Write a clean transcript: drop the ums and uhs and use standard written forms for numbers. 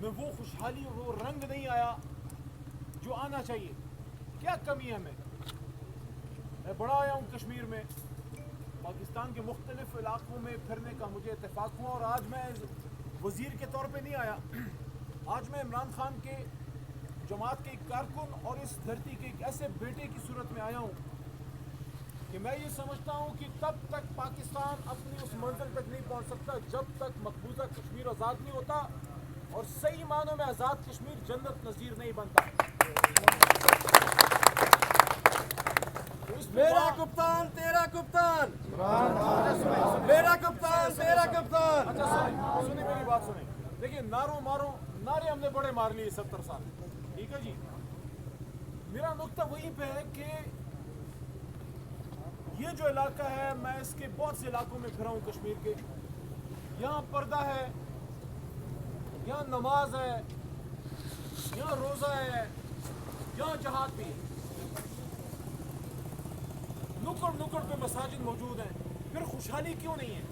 میں وہ خوشحالی اور وہ رنگ نہیں آیا جو آنا چاہیے. کیا کمی ہے میں بڑا آیا ہوں کشمیر میں, پاکستان کے مختلف علاقوں میں پھرنے کا مجھے اتفاق ہوا, اور آج میں وزیر کے طور پہ نہیں آیا, آج میں عمران خان کے جماعت کے ایک کارکن اور اس دھرتی کے ایک ایسے بیٹے کی صورت میں آیا ہوں کہ میں یہ سمجھتا ہوں کہ تب تک پاکستان اپنی اس منزل تک نہیں پہنچ سکتا جب تک مقبوضہ کشمیر آزاد نہیں ہوتا, اور صحیح معنوں میں آزاد کشمیر جنت نظیر نہیں بنتا. میرا کپتان تیرا کپتان, میرا کپتان تیرا کپتان. اچھا سنیں میری بات سنیں. دیکھیے نعرے ہم نے بڑے مار لیے 70 سال, ٹھیک ہے جی. میرا نقطہ وہیں پہ ہے کہ یہ جو علاقہ ہے, میں اس کے بہت سے علاقوں میں پھرا ہوں کشمیر کے, یہاں پردہ ہے, یہاں نماز ہے, یہاں روزہ ہے, یہاں جہاد بھی ہے, نکڑ نکڑ پہ مساجد موجود ہیں, پھر خوشحالی کیوں نہیں ہے؟